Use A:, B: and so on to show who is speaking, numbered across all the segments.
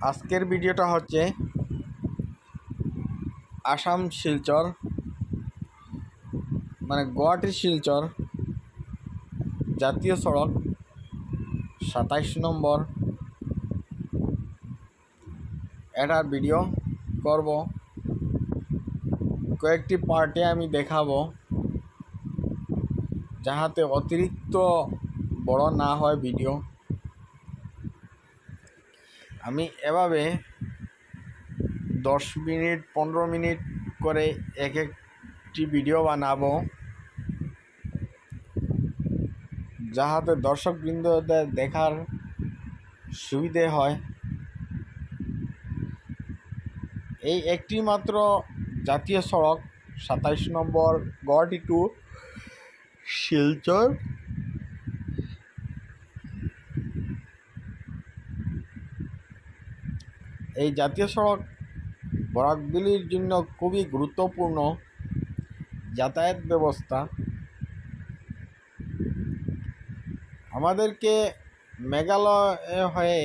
A: আজকের ভিডিওটা হচ্ছে আসাম শিলচর মানে গুয়াহাটির শিলচর জাতীয় সড়ক ২৭ নম্বর। এটা ভিডিও করব, কয়েকটি পার্টে আমি দেখাবো যাহাতে অতিরিক্ত বড় না হয় ভিডিও। আমি এভাবে 10 মিনিট 15 মিনিট করে এক একটি ভিডিও বানাবো, যাহাতে দর্শকবৃন্দদের দেখার সুবিধে হয়। এই একটি মাত্র জাতীয় সড়ক ২৭ নম্বর গুয়াহাটি টু শিলচর। এই জাতীয় সড়ক বরাকভ্যালির জন্য খুবই গুরুত্বপূর্ণ যাতায়াত ব্যবস্থা। আমাদেরকে মেঘালয় হয়ে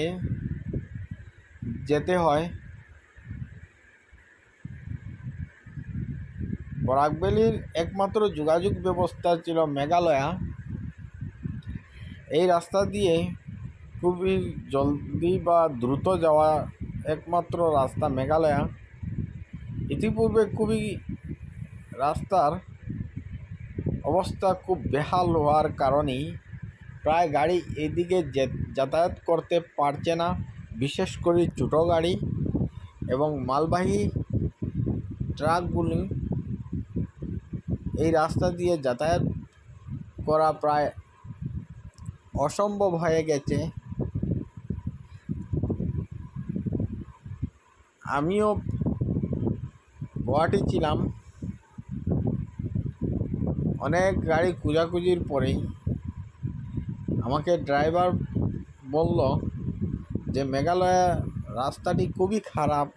A: যেতে হয়। বরাকভ্যালির একমাত্র যোগাযোগ ব্যবস্থা ছিল মেঘালয়া। এই রাস্তা দিয়ে খুবই জলদি বা দ্রুত যাওয়া একমাত্র রাস্তা মেঘালয়া। ইতিপূর্বে খুবই রাস্তার অবস্থা খুব বেহাল হওয়ার কারণেই প্রায় গাড়ি এদিকে যাতায়াত করতে পারছে না, বিশেষ করে ছোটো গাড়ি এবং মালবাহী ট্রাকগুলি এই রাস্তা দিয়ে যাতায়াত করা প্রায় অসম্ভব হয়ে গেছে। আমিও গুয়াহাটি ছিলাম, অনেক গাড়ি খোঁজাখুঁজির পরেই আমাকে ড্রাইভার বলল যে মেঘালয় রাস্তাটি খুবই খারাপ,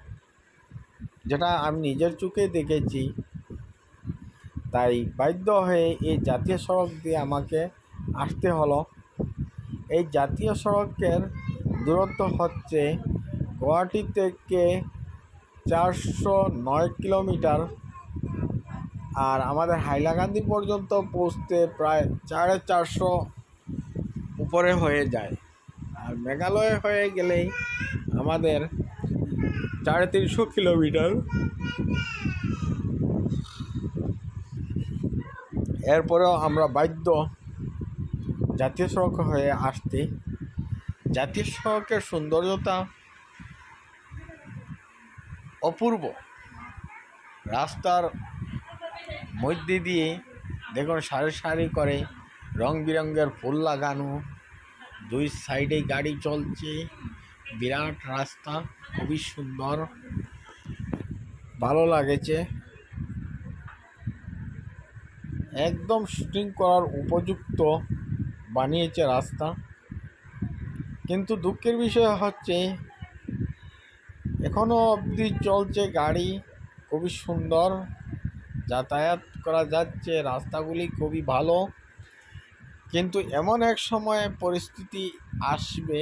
A: যেটা আমি নিজের চোখে দেখেছি। তাই বাধ্য হয়ে এই জাতীয় সড়ক দিয়ে আমাকে আসতে হলো। এই জাতীয় সড়কের দূরত্ব হচ্ছে গুয়াহাটি থেকে 409 কিলোমিটার, আর আমাদের হাইলাকান্দি পর্যন্ত পৌঁছতে প্রায় 450 উপরে হয়ে যায়। আর মেঘালয় হয়ে গেলেই আমাদের 350 কিলোমিটার। এরপরেও আমরা বাধ্য জাতীয় সড়ক হয়ে আসতে। জাতীয় সড়কের সৌন্দর্যতা অপূর্ব। রাস্তার মধ্যে দিয়ে দেখুন সারি সারি করে রং বেরঙের ফুল লাগানো, দুই সাইডে গাড়ি চলছে, বিরাট রাস্তা, খুবই সুন্দর, ভালো লাগেছে। একদম শুটিং করার উপযুক্ত বানিয়েছে রাস্তা। কিন্তু দুঃখের বিষয় হচ্ছে এখনও অবধি চলছে গাড়ি, খুবই সুন্দর যাতায়াত করা যাচ্ছে, রাস্তাগুলি খুবই ভালো। কিন্তু এমন এক সময় পরিস্থিতি আসবে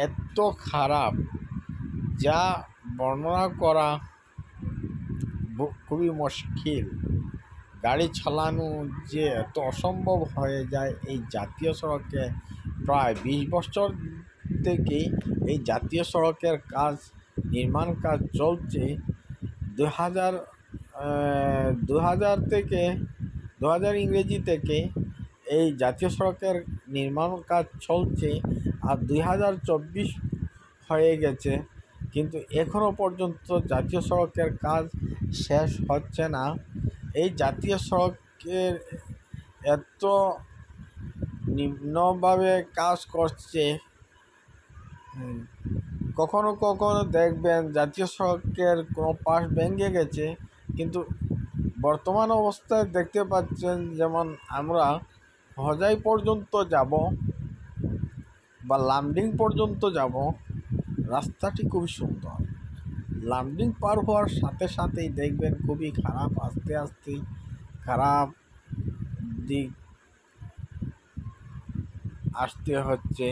A: এত খারাপ, যা বর্ণনা করা খুবই মুশকিল। গাড়ি চালানো যে এত অসম্ভব হয়ে যায়। এই জাতীয় সড়কে প্রায় 20 বছর থেকে এই জাতীয় সড়কের নির্মাণ কাজ চলছে। 2000 থেকে 2000 ইংরেজি থেকে এই জাতীয় সড়কের নির্মাণ কাজ চলছে, আর 2024 হয়ে গেছে, কিন্তু এখনও পর্যন্ত জাতীয় সড়কের কাজ শেষ হচ্ছে না। এই জাতীয় সড়কের এত নিম্নভাবে কাজ করছে। কখনো কখনো দেখবেন জাতীয় সড়কের কোনো পাশ ভেঙে গেছে, কিন্তু বর্তমান অবস্থায় দেখতে পাচ্ছেন যেমন আমরা হজাই পর্যন্ত যাব বা লামডিং পর্যন্ত যাব, রাস্তাটি খুবই সুন্দর। লামডিং পার হওয়ার সাথে সাথেই দেখবেন খুবই খারাপ, আস্তে আস্তে খারাপ দিক আসতে হচ্ছে।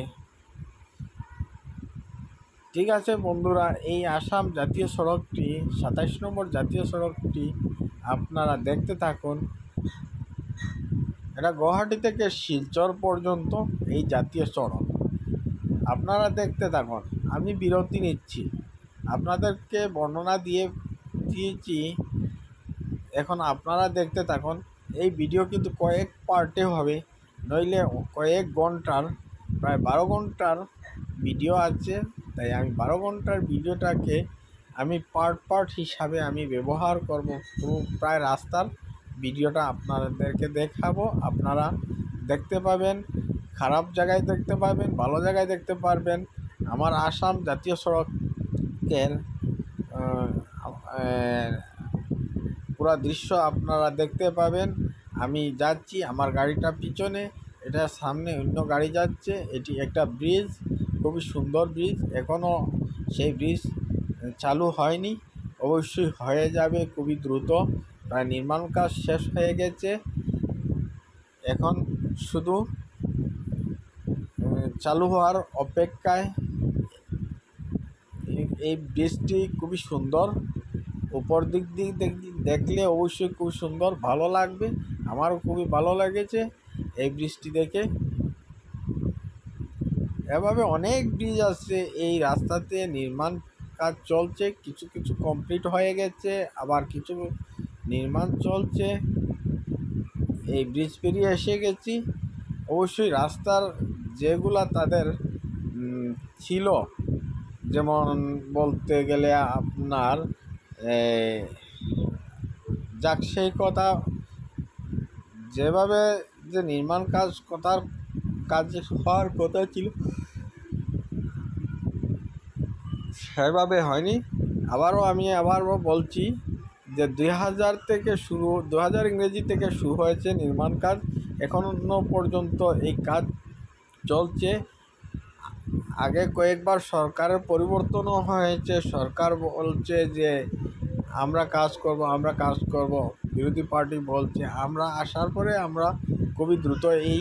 A: ঠিক আছে বন্ধুরা, এই আসাম জাতীয় সড়কটি 27 নম্বর জাতীয় সড়কটি আপনারা দেখতে থাকুন। এটা গুয়াহাটি থেকে শিলচর পর্যন্ত এই জাতীয় সড়ক আপনারা দেখতে থাকুন। আমি বিরতি নিচ্ছি, আপনাদেরকে বর্ণনা দিয়েছি, এখন আপনারা দেখতে থাকুন। এই ভিডিও কিন্তু কয়েক পার্টে হবে, নইলে কয়েক ঘন্টার, প্রায় 12 ঘন্টার ভিডিও আছে। তাই আমি 12 ঘন্টার ভিডিওটাকে আমি পার্ট হিসাবে আমি ব্যবহার করব। পুরো প্রায় রাস্তার ভিডিওটা আপনাদেরকে দেখাবো, আপনারা দেখতে পাবেন। খারাপ জায়গায় দেখতে পাবেন, ভালো জায়গায় দেখতে পারবেন। আমার আসাম জাতীয় সড়কের পুরা দৃশ্য আপনারা দেখতে পাবেন। আমি যাচ্ছি, আমার গাড়িটা পিছনে, এটা সামনে অন্য গাড়ি যাচ্ছে। এটি একটা ব্রিজ, খুবই সুন্দর ব্রিজ। এখনও সেই ব্রিজ চালু হয়নি, অবশ্যই হয়ে যাবে খুবই দ্রুত। প্রায় নির্মাণ কাজ শেষ হয়ে গেছে, এখন শুধু চালু হওয়ার অপেক্ষায়। এই ব্রিজটি খুবই সুন্দর, উপর দিক দেখলে অবশ্যই খুব সুন্দর, ভালো লাগবে। আমারও খুবই ভালো লেগেছে এই ব্রিজটি দেখে। এভাবে অনেক ব্রিজ আছে এই রাস্তাতে, নির্মাণ কাজ চলছে, কিছু কিছু কমপ্লিট হয়ে গেছে, আবার কিছু নির্মাণ চলছে। এই ব্রিজ পেরিয়ে এসে গেছি। অবশ্যই রাস্তার যেগুলা তাদের ছিল, যেমন বলতে গেলে আপনার যাক, সেই কথা যেভাবে যে নির্মাণ কাজ হওয়ার কথা ছিল সেভাবে হয়নি। আবারও বলছি যে 2000 থেকে শুরু, 2000 ইংরেজি থেকে শুরু হয়েছে নির্মাণ কাজ, এখনও পর্যন্ত এই কাজ চলছে। আগে কয়েকবার সরকারের পরিবর্তনও হয়েছে, সরকার বলছে যে আমরা কাজ করব, বিরোধী পার্টি বলছে আমরা আসার পরে আমরা খুবই দ্রুত এই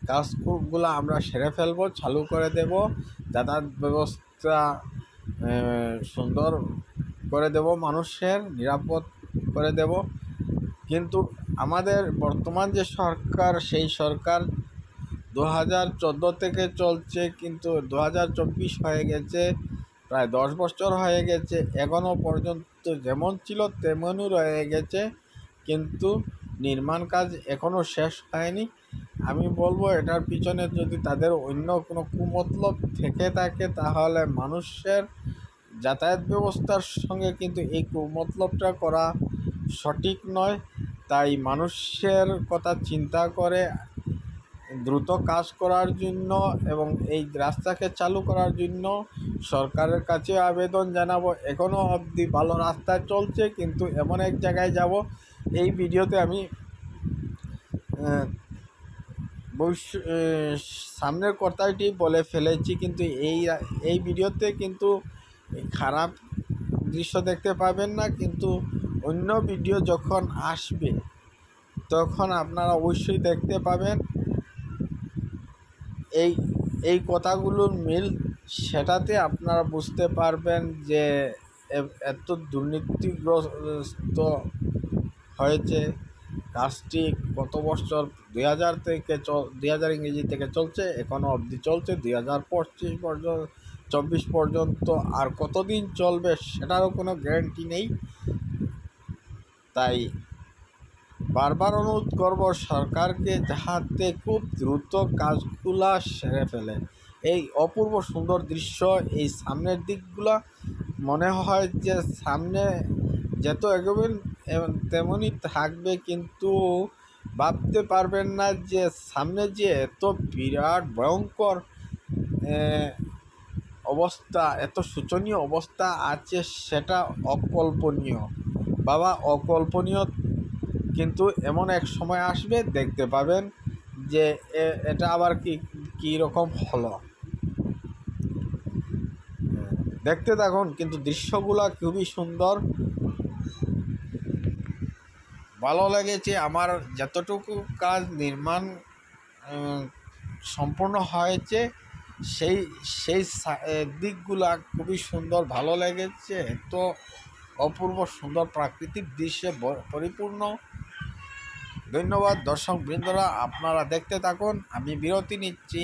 A: কাজগুলো আমরা সেরে ফেলবো, চালু করে দেব, যাতায়াত ব্যবস্থা সুন্দর করে দেব, মানুষের নিরাপদ করে দেব। কিন্তু আমাদের বর্তমান যে সরকার, সেই সরকার 2014 থেকে চলছে, কিন্তু 2024 হয়ে গেছে, প্রায় 10 বছর হয়ে গেছে, এখনও পর্যন্ত যেমন ছিল তেমনই রয়ে গেছে, কিন্তু নির্মাণ কাজ এখনও শেষ হয়নি। আমি বলবো এটার পিছনে যদি তাদের অন্য কোনো কুমতলব থেকে থাকে, তাহলে মানুষের যাতায়াত ব্যবস্থার সঙ্গে কিন্তু এই কুমতলবটা করা সঠিক নয়। তাই মানুষের কথা চিন্তা করে দ্রুত কাজ করার জন্য এবং এই রাস্তাকে চালু করার জন্য সরকারের কাছে আবেদন জানাবো। এখনও অবধি ভালো রাস্তায় চলছে, কিন্তু এমন এক জায়গায় যাব, এই ভিডিওতে আমি সামনের কথাটি বলে ফেলেছি, কিন্তু এই ভিডিওতে কিন্তু খারাপ দৃশ্য দেখতে পাবেন না। কিন্তু অন্য ভিডিও যখন আসবে তখন আপনারা অবশ্যই দেখতে পাবেন এই কথাগুলোর মিল, সেটাতে আপনারা বুঝতে পারবেন যে এত দুর্নীতিগ্রস্ত হয়েছে কাজটি। কত বছর, 2000 ইংরেজি থেকে চলছে, এখনও অবধি চলছে 2024 পর্যন্ত। আর কতদিন চলবে সেটারও কোনো গ্যারান্টি নেই। তাই বারবার অনুরোধ করব সরকারকে, যাহাতে খুব দ্রুত কাজগুলা সেরে ফেলে। এই অপূর্ব সুন্দর দৃশ্য, এই সামনের দিকগুলা মনে হয় যে সামনে যত এগোবেন তেমনই থাকবে, কিন্তু ভাবতে পারবেন না যে সামনে যে এত বিরাট ভয়ঙ্কর অবস্থা, এত শোচনীয় অবস্থা আছে, সেটা অকল্পনীয় বাবা, অকল্পনীয়। কিন্তু এমন এক সময় আসবে, দেখতে পাবেন যে এটা আবার কী রকম হলো। দেখতে থাকুন, কিন্তু দৃশ্যগুলো খুবই সুন্দর, ভালো লেগেছে আমার। যতটুকু কাজ নির্মাণ সম্পূর্ণ হয়েছে, সেই সেই দিকগুলা খুবই সুন্দর, ভালো লেগেছে। তো অপূর্ব সুন্দর প্রাকৃতিক দৃশ্যে পরিপূর্ণ। ধন্যবাদ দর্শক বৃন্দরা, আপনারা দেখতে থাকুন। আমি বিরতি নিচ্ছি,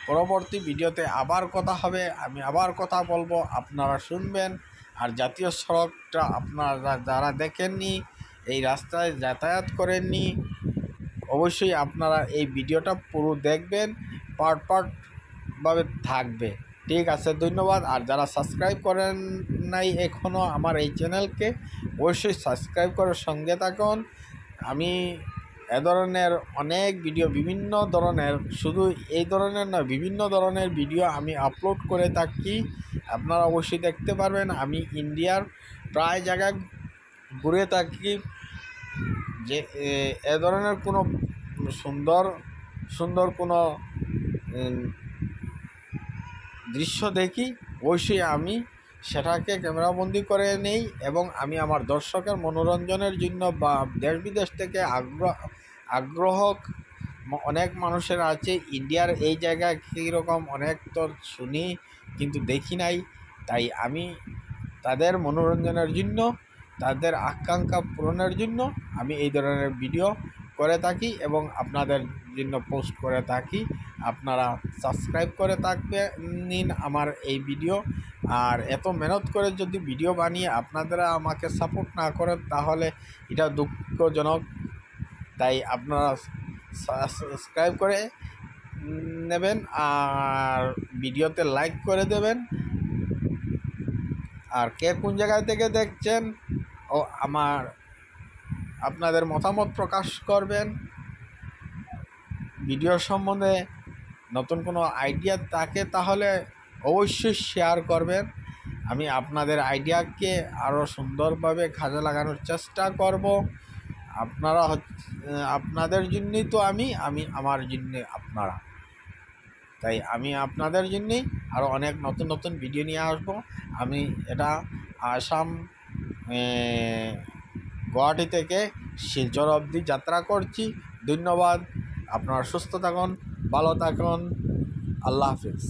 A: পরবর্তী ভিডিওতে আবার কথা হবে, আমি আবার কথা বলবো, আপনারা শুনবেন। আর জাতীয় সড়কটা আপনারা যারা দেখেননি, এই রাস্তায় যাতায়াত করেননি, অবশ্যই আপনারা এই ভিডিওটা পুরো দেখবেন, পার্ট পার্টভাবে থাকবে। ঠিক আছে, ধন্যবাদ। আর যারা সাবস্ক্রাইব করেন নাই এখনও আমার এই চ্যানেলকে, অবশ্যই সাবস্ক্রাইব করে সঙ্গে থাকুন। আমি এ ধরনের অনেক ভিডিও, বিভিন্ন ধরনের, শুধু এই ধরনের না, বিভিন্ন ধরনের ভিডিও আমি আপলোড করে থাকি, আপনারা অবশ্যই দেখতে পারবেন। আমি ইন্ডিয়ার প্রায় জায়গায় ঘুরে থাকি, যে এ ধরনের কোনো সুন্দর সুন্দর কোনো দৃশ্য দেখি, অবশ্যই আমি সেটাকে ক্যামেরাবন্দি করে নেই, এবং আমি আমার দর্শকের মনোরঞ্জনের জন্য বা দেশ বিদেশ থেকে আগ্রহ অনেক মানুষের আছে ইন্ডিয়ার এই জায়গায় কীরকম, অনেক তো শুনি কিন্তু দেখি নাই, তাই আমি তাদের মনোরঞ্জনের জন্য, তাদের আকাঙ্ক্ষা পূরণের জন্য আমি এই ধরনের ভিডিও করে থাকি এবং আপনাদের জন্য পোস্ট করে থাকি। আপনারা সাবস্ক্রাইব করে নিন আমার এই ভিডিও। আর এত মেহনত করে যদি ভিডিও বানিয়ে আপনারা আমাকে সাপোর্ট না করেন, তাহলে এটা দুঃখজনক। তাই আপনারা সাবস্ক্রাইব করে নেবেন আর ভিডিওতে লাইক করে দেবেন। আর কে কোন জায়গা থেকে দেখছেন ও আপনাদের মতামত প্রকাশ করবেন। ভিডিও সম্বন্ধে নতুন কোনো আইডিয়া থাকে তাহলে অবশ্যই শেয়ার করবেন। আমি আপনাদের আইডিয়াকে আরও সুন্দরভাবে কাজে লাগানোর চেষ্টা করব। আপনাদের জন্যই তো আমি আমার জন্যে আপনারা। তাই আমি আপনাদের জন্যেই আরও অনেক নতুন নতুন ভিডিও নিয়ে আসবো। আমি এটা আসাম গুয়াহাটি থেকে শিলচর অবধি যাত্রা করছি। ধন্যবাদ, আপনারা সুস্থ থাকুন, ভালো থাকুন, আল্লাহ হাফিজ।